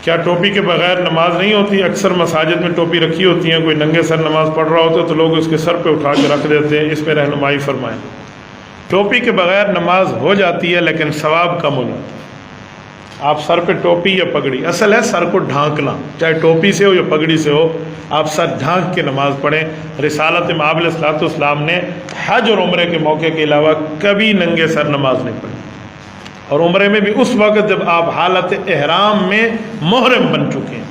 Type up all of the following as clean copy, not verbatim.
کیا ٹوپی کے بغیر نماز نہیں ہوتی؟ اکثر مساجد میں ٹوپی رکھی ہوتی ہیں، کوئی ننگے سر نماز پڑھ رہا ہوتا ہے تو لوگ اس کے سر پہ اٹھا کے رکھ دیتے ہیں، اس میں رہنمائی فرمائیں۔ ٹوپی کے بغیر نماز ہو جاتی ہے لیکن ثواب کم ہو جاتا ہے۔ آپ سر پہ ٹوپی یا پگڑی، اصل ہے سر کو ڈھانکنا، چاہے ٹوپی سے ہو یا پگڑی سے ہو، آپ سر ڈھانک کے نماز پڑھیں۔ رسالت مآب علیہ الصلوۃ والسلام نے حج اور عمرے کے موقع کے علاوہ کبھی ننگے سر نماز نہیں پڑھی، اور عمرے میں بھی اس وقت جب آپ حالت احرام میں محرم بن چکے ہیں،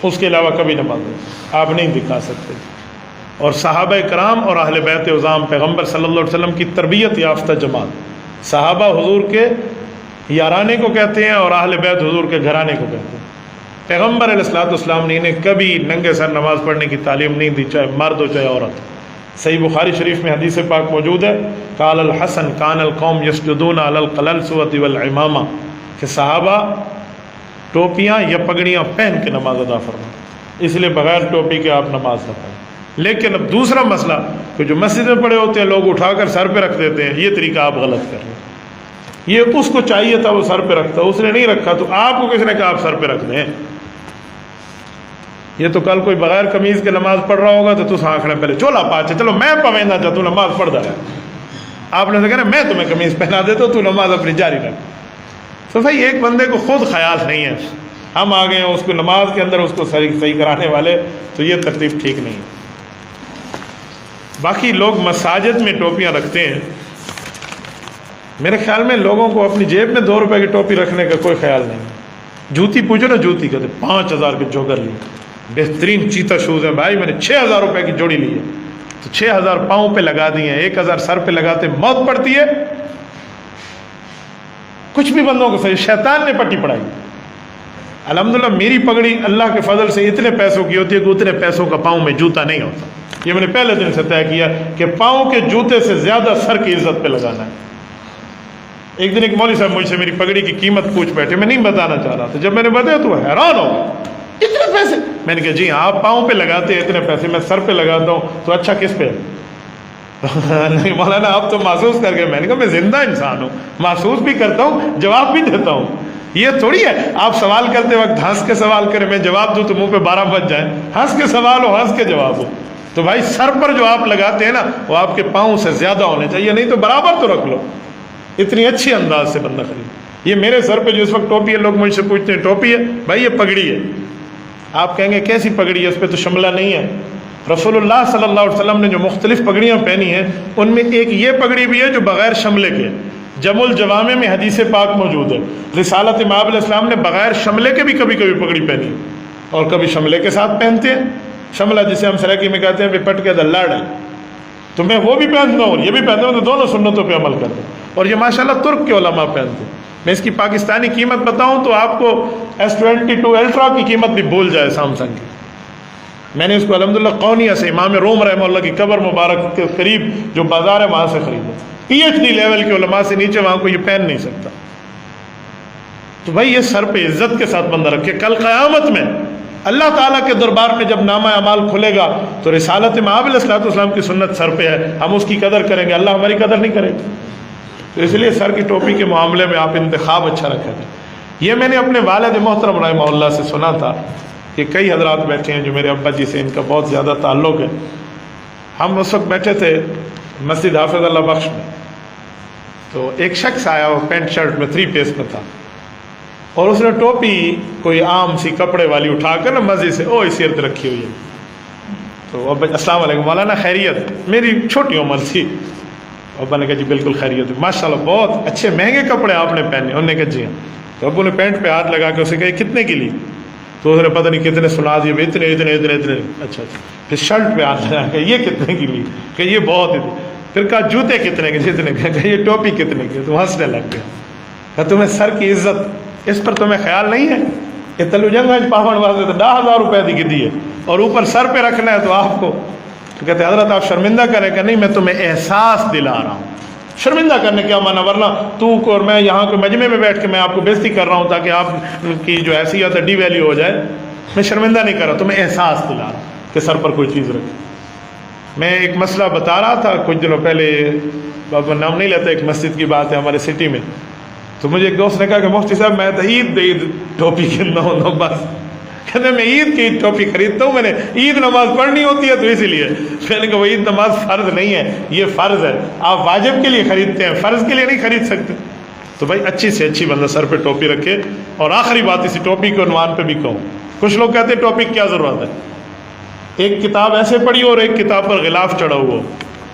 اس کے علاوہ کبھی نماز آپ نہیں دکھا سکتے۔ اور صحابہ کرام اور اہل بیت عظام پیغمبر صلی اللہ علیہ وسلم کی تربیت یافتہ جماعت، صحابہ حضور کے یارانے کو کہتے ہیں اور اہل بیت حضور کے گھرانے کو کہتے ہیں۔ پیغمبر علیہ الصلوۃ والسلام نے انہیں کبھی ننگے سر نماز پڑھنے کی تعلیم نہیں دی، چاہے مرد ہو چاہے عورت۔ صحیح بخاری شریف میں حدیث پاک موجود ہے، قال الحسن کان القوم یسجدون علی القلنسوۃ والعمامہ، کہ صحابہ ٹوپیاں یا پگڑیاں پہن کے نماز ادا فرمائیں، اس لیے بغیر ٹوپی کے آپ نماز نہ پڑھیں۔ لیکن اب دوسرا مسئلہ کہ جو مسجد میں پڑے ہوتے ہیں لوگ اٹھا کر سر پہ رکھ دیتے ہیں، یہ طریقہ آپ غلط کر رہے ہیں۔ یہ اس کو چاہیے تھا وہ سر پہ رکھتا، اس نے نہیں رکھا، تو آپ کو کس نے کہا آپ سر پہ رکھ دیں؟ یہ تو کل کوئی بغیر قمیض کے نماز پڑھ رہا ہوگا تو آنکھنے پہلے چولا پاچے چلو میں پویندا چا تو نماز پڑھ دا ہے، آپ نے کہنا میں تمہیں قمیض پہنا دیتا ہوں، تو نماز اپنی جاری رکھ۔ تو بھائی ایک بندے کو خود خیال نہیں ہے، ہم آ گئے ہیں اس کو نماز کے اندر اس کو صحیح کرانے والے، تو یہ ترتیب ٹھیک نہیں ہے۔ باقی لوگ مساجد میں ٹوپیاں رکھتے ہیں، میرے خیال میں لوگوں کو اپنی جیب میں 2 روپے کی ٹوپی رکھنے کا کوئی خیال نہیں۔ جوتی پوچھو نا، جوتی کہتے 5000 کے جوگر لی، بہترین چیتا شوز ہیں بھائی، میں نے 6000 روپے کی جوڑی لی ہے، تو 6000 پاؤں پہ لگا دی ہیں، 1000 سر پہ لگاتے موت پڑتی ہے۔ کچھ بھی بندوں کو صحیح، شیطان نے پٹی پڑھائی۔ الحمدللہ میری پگڑی اللہ کے فضل سے اتنے پیسوں کی ہوتی ہے کہ اتنے پیسوں کا پاؤں میں جوتا نہیں ہوتا، یہ میں نے پہلے دن سے طے کیا کہ پاؤں کے جوتے سے زیادہ سر کی عزت پہ لگانا ہے۔ ایک دن ایک مولوی صاحب مجھ سے میری پگڑی کی قیمت پوچھ بیٹھے، میں نہیں بتانا چاہ رہا تھا، جب میں نے بتایا تو حیران ہو، اتنے پیسے؟ میں نے کہا جی آپ پاؤں پہ لگاتے ہیں اتنے پیسے، میں سر پہ لگاتا ہوں تو اچھا کس پہ؟ نہیں مولانا آپ تو محسوس کر کے، میں نے کہا میں زندہ انسان ہوں، محسوس بھی کرتا ہوں، جواب بھی دیتا ہوں، یہ تھوڑی ہے آپ سوال کرتے وقت ہنس کے سوال کریں، میں جواب دوں تو منہ پہ 12 بج جائیں، ہنس کے سوال ہو ہنس کے جواب ہو۔ تو بھائی سر پر جو آپ لگاتے ہیں نا وہ آپ کے پاؤں سے زیادہ ہونے چاہیے، نہیں تو برابر تو رکھ لو، اتنی اچھی انداز سے بندہ خرید۔ یہ میرے سر پہ جو اس وقت ٹوپی ہے، لوگ مجھ سے پوچھتے ہیں ٹوپی ہے؟ بھائی یہ پگڑی ہے۔ آپ کہیں گے کیسی پگڑی ہے، اس پہ تو شملہ نہیں ہے۔ رسول اللہ صلی اللہ علیہ وسلم نے جو مختلف پگڑیاں پہنی ہیں ان میں ایک یہ پگڑی بھی ہے جو بغیر شملے کے، جمع الجوامع میں حدیث پاک موجود ہے، رسالت مآب علیہ السلام نے بغیر شملے کے بھی کبھی کبھی پگڑی پہنی اور کبھی شملے کے ساتھ پہنتے ہیں۔ شملہ جسے ہم سرائکی میں کہتے ہیں پٹ کے دلاڑ ہے، تو میں وہ بھی پہنتا ہوں یہ بھی پہنتا ہوں، تو دونوں سنتوں پہ عمل کرتا ہوں، اور یہ ماشاءاللہ ترک کے علماء پہنتے ہیں۔ میں اس کی پاکستانی قیمت بتاؤں تو آپ کو S22 الٹرا کی قیمت بھی بھول جائے سامسنگ کی۔ میں نے اس کو الحمدللہ قونیہ سے امام روم رحمہ اللہ کی قبر مبارک کے قریب جو بازار ہے وہاں سے خریدا، PhD لیول کے علماء سے نیچے وہاں کو یہ پہن نہیں سکتا۔ تو بھائی یہ سر پہ عزت کے ساتھ بندہ رکھے، کل قیامت میں اللہ تعالیٰ کے دربار میں جب نامہ اعمال کھلے گا تو رسالت مآب علیہ السلام کی سنت سر پہ ہے، ہم اس کی قدر کریں گے، اللہ ہماری قدر نہیں کرے گا۔ تو اس لیے سر کی ٹوپی کے معاملے میں آپ انتخاب اچھا رکھیں۔ یہ میں نے اپنے والد محترم رحمہ اللہ سے سنا تھا کہ کئی حضرات بیٹھے ہیں جو میرے ابا جی سے ان کا بہت زیادہ تعلق ہے۔ ہم اس وقت بیٹھے تھے مسجد حافظ اللہ بخش میں، تو ایک شخص آیا، وہ پینٹ شرٹ میں 3 پیس میں تھا، اور اس نے ٹوپی کوئی عام سی کپڑے والی اٹھا کر نا مسجد سے اس ارد رکھی ہوئی ہے۔ تو ابا السلام علیکم مولانا خیریت؟ میری چھوٹی عمر تھی۔ ابا نے کہا جی بالکل خیریت، ماشاءاللہ بہت اچھے مہنگے کپڑے آپ نے پہنے۔ انہوں نے کہا جی ہاں۔ تو ابو نے پینٹ پہ ہاتھ لگا کے اسے کہا کتنے کی لی؟ تو اس نے پتہ نہیں کتنے سنا دیے، اتنے اتنے اتنے اتنے۔ اچھا پھر شرٹ پہ ہاتھ لگا کہ یہ کتنے کی لی؟ کہ یہ بہت اتنے۔ پھر کہا جوتے کتنے کے؟ جتنے کے۔ کہ یہ ٹوپی کتنے کی؟ تو ہنسنے لگ گیا۔ کہ تمہیں سر کی عزت اس پر تمہیں خیال نہیں ہے؟ یہ تلو جنگ پاون واسطے تو 10,000 روپے کی دی ہے، اور اوپر سر پہ رکھنا ہے تو آپ کو تو کہتے ہیں حضرت آپ شرمندہ کریں کہ نہیں، میں تمہیں احساس دلا رہا ہوں۔ شرمندہ کرنے کیا مانا، ورنہ تو کو اور میں یہاں کو مجمع میں بیٹھ کے میں آپ کو بےزتی کر رہا ہوں تاکہ آپ کی جو حیثیت ہے ڈی ویلیو ہو جائے۔ میں شرمندہ نہیں کر رہا، تمہیں احساس دلا رہا ہوں کہ سر پر کوئی چیز رکھے۔ میں ایک مسئلہ بتا رہا تھا کچھ دنوں پہلے، بابا نام نہیں لیتا، ایک مسجد کی بات ہے ہمارے سٹی میں، تو مجھے ایک دوست نے کہا کہ مفتی صاحب میں تو عید ٹوپی خریدنا ہوں بس، کہتے میں عید کی ٹوپی خریدتا ہوں، میں نے عید نماز پڑھنی ہوتی ہے تو اسی لیے میں نے کہا وہ عید نماز فرض نہیں ہے، یہ فرض ہے، آپ واجب کے لیے خریدتے ہیں، فرض کے لیے نہیں خرید سکتے۔ تو بھائی اچھی سے اچھی بندہ سر پہ ٹوپی رکھے۔ اور آخری بات اسی ٹوپی کے عنوان پہ بھی کہوں، کچھ لوگ کہتے ہیں ٹوپی کی کیا ضرورت ہے، ایک کتاب ایسے پڑھی اور ایک کتاب پر غلاف چڑھا ہوا،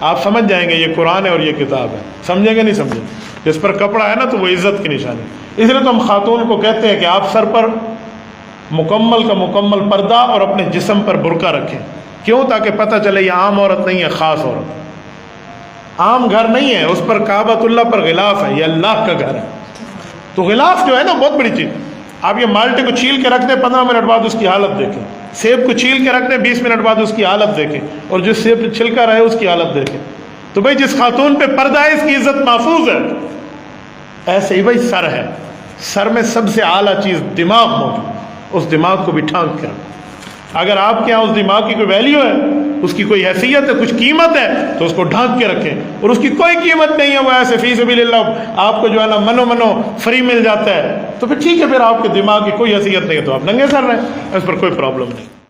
آپ سمجھ جائیں گے یہ قرآن ہے اور یہ کتاب ہے، سمجھیں گے نہیں سمجھیں؟ جس پر کپڑا ہے نا تو وہ عزت کی نشانی، اس لیے تو ہم خاتون کو کہتے ہیں کہ آپ سر پر مکمل کا مکمل پردہ اور اپنے جسم پر برقع رکھیں، کیوں؟ تاکہ پتہ چلے یہ عام عورت نہیں ہے، خاص عورت، عام گھر نہیں ہے، اس پر کعبۃ اللہ پر غلاف ہے، یہ اللہ کا گھر ہے۔ تو غلاف جو ہے نا بہت بڑی چیز، آپ یہ مالٹے کو چھیل کے رکھ دیں 15 منٹ بعد اس کی حالت دیکھیں، سیب کو چھیل کے رکھ دیں 20 منٹ بعد اس کی حالت دیکھیں، اور جو سیب چھلکا رہے اس کی حالت دیکھیں۔ تو بھائی جس خاتون پہ پردہ ہے اس کی عزت محفوظ ہے۔ ایسے ہی بھائی سر ہے، سر میں سب سے اعلیٰ چیز دماغ موجود، اس دماغ کو بھی ڈھانک کے رکھیں۔ اگر آپ کے یہاں اس دماغ کی کوئی ویلیو ہے، اس کی کوئی حیثیت ہے، کچھ قیمت ہے، تو اس کو ڈھانک کے رکھیں، اور اس کی کوئی قیمت نہیں ہے، وہ ایسے فی سبیل اللہ آپ کو جو ہے نا منو فری مل جاتا ہے، تو پھر ٹھیک ہے، پھر آپ کے دماغ کی کوئی حیثیت نہیں ہے تو آپ ننگے سر رہیں، اس پر کوئی پرابلم نہیں۔